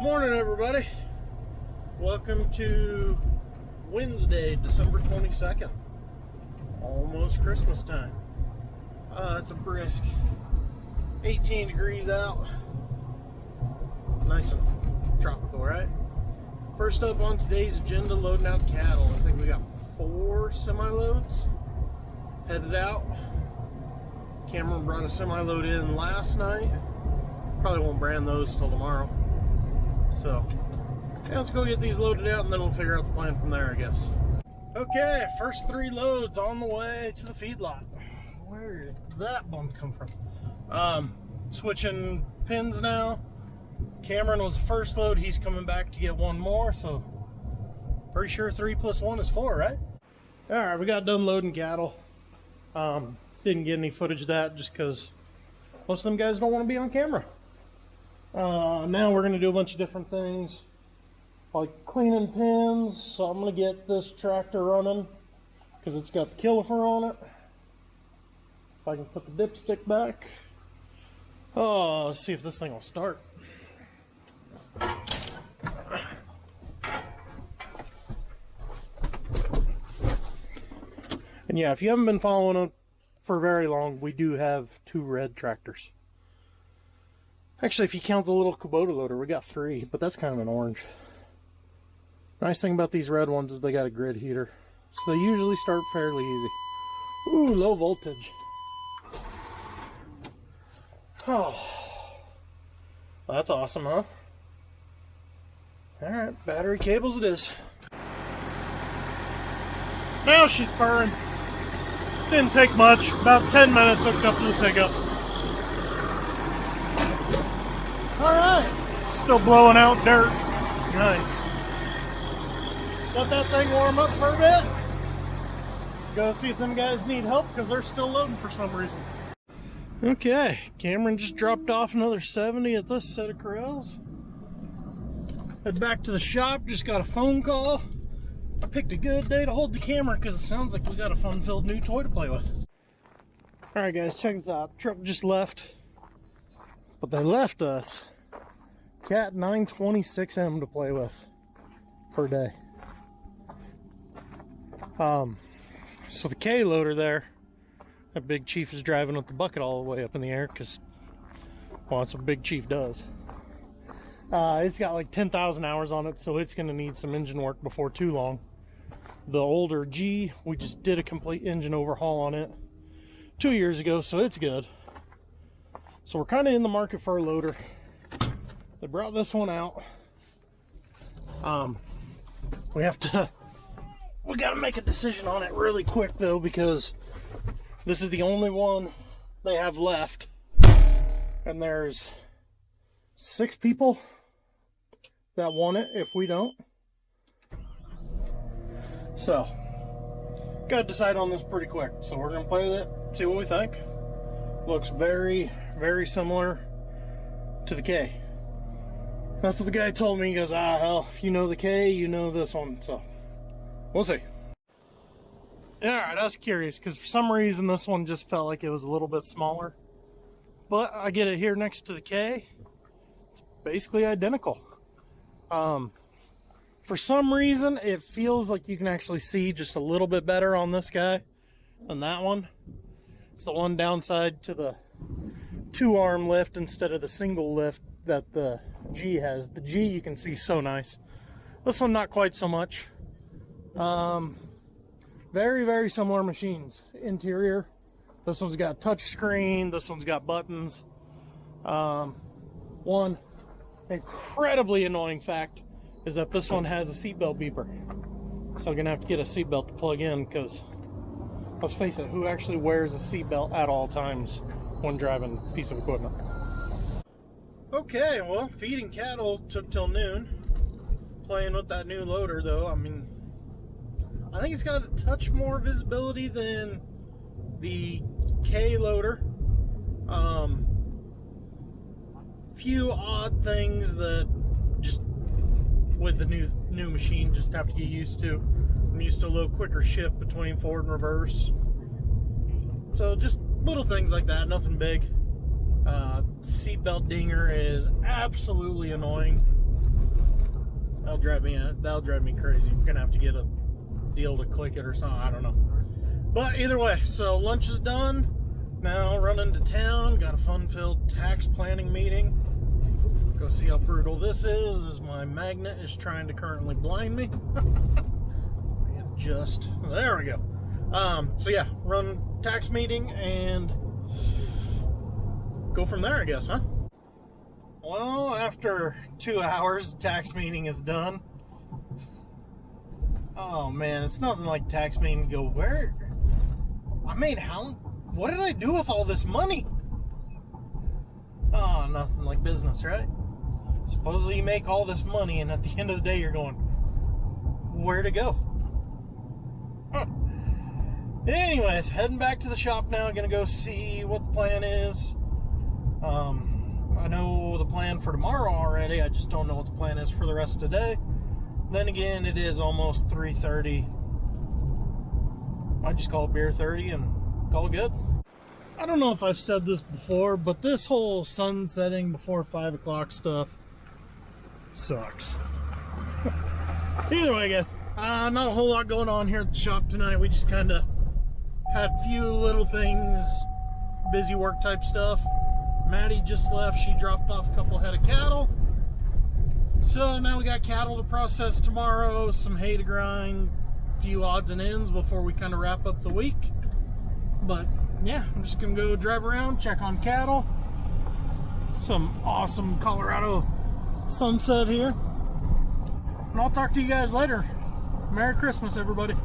Morning, everybody. Welcome to Wednesday, December 22nd. Almost Christmas time. It's a brisk 18 degrees out. Nice and tropical, right? First up on today's agenda, loading out cattle. I think we got 4 semi-loads headed out. Cameron brought a semi-load in last night. Probably won't brand those till tomorrow. So, yeah, let's go get these loaded out and then we'll figure out the plan from there, I guess. Okay, first 3 loads on the way to the feedlot. Where did that bump come from? Switching pins now. Cameron was the first load. He's coming back to get 1 more, so pretty sure 3 plus 1 is 4, right? Alright, we got done loading cattle. Didn't get any footage of that just because most of them guys don't want to be on camera. Now we're going to do a bunch of different things, like cleaning pins. So I'm going to get this tractor running because it's got the caliper on it. If I can put the dipstick back. Oh, let's see if this thing will start. And yeah, if you haven't been following it for very long, we do have 2 red tractors. Actually, if you count the little Kubota loader, we got 3, but that's kind of an orange. Nice thing about these red ones is they got a grid heater, so they usually start fairly easy. Ooh, low voltage. Oh, well, that's awesome, huh? Alright, battery cables it is. Now she's purring. Didn't take much, about 10 minutes hooked up to the pickup. Alright, still blowing out dirt. Nice. Let that thing warm up for a bit. Go see if them guys need help because they're still loading for some reason. Okay, Cameron just dropped off another 70 at this set of corrals. Head back to the shop, just got a phone call. I picked a good day to hold the camera because it sounds like we got a fun-filled new toy to play with. Alright guys, check this out. Truck just left. But they left us Cat 926M to play with for a day. So the K loader there, that Big Chief is driving with the bucket all the way up in the air because, well, that's what Big Chief does. It's got like 10,000 hours on it, so it's going to need some engine work before too long. The older G, we just did a complete engine overhaul on it 2 years ago, so it's good. So we're kind of in the market for a loader. They brought this one out. We gotta make a decision on it really quick though, because this is the only one they have left. And there's 6 people that want it if we don't. So, gotta decide on this pretty quick. So we're gonna play with it, see what we think. Looks very, very similar to the K. That's what the guy told me. He goes, hell, if you know the K, you know this one. So, we'll see. Alright, I was curious, because for some reason this one just felt like it was a little bit smaller. But I get it here next to the K. It's basically identical. For some reason, it feels like you can actually see just a little bit better on this guy than that one. It's the one downside to the 2-arm lift instead of the single lift that the G has. The G you can see so nice. This one not quite so much. Very, very similar machines. Interior, this one's got touch screen, this one's got buttons. One incredibly annoying fact is that this one has a seatbelt beeper. So I'm gonna have to get a seatbelt to plug in because, let's face it, who actually wears a seatbelt at all times when driving a piece of equipment? Okay, well, feeding cattle took till noon. Playing with that new loader though, I mean, I think it's got a touch more visibility than the K loader. Few odd things that just with the new machine just have to get used to. I'm used to a little quicker shift between forward and reverse. So just little things like that, nothing big. Seatbelt dinger is absolutely annoying. That'll drive me crazy. We're gonna have to get a deal to click it or something. I don't know. But either way, so lunch is done. Now running to town. Got a fun-filled tax planning meeting. Go see how brutal this is, as my magnet is trying to currently blind me. Just there we go. So yeah, run tax meeting and go from there, I guess, huh? Well, after 2 hours, tax meeting is done. Oh man, it's nothing like tax meeting. Go where? I mean, what did I do with all this money? Oh, nothing like business, right? Supposedly you make all this money, and at the end of the day, you're going, where to go? Huh. Anyways, heading back to the shop now. Gonna go see what the plan is. I know the plan for tomorrow already. I just don't know what the plan is for the rest of the day. Then again, it is almost 3:30. I just call it beer 30 and call it good. I don't know if I've said this before, but this whole sunsetting before 5 o'clock stuff sucks. Either way, I guess. Not a whole lot going on here at the shop tonight. We just kind of had a few little things, busy work type stuff. Maddie just left. She dropped off a couple head of cattle. So now we got cattle to process tomorrow, some hay to grind, a few odds and ends before we kind of wrap up the week. But yeah, I'm just gonna go drive around, check on cattle. Some awesome Colorado sunset here. And I'll talk to you guys later. Merry Christmas, everybody.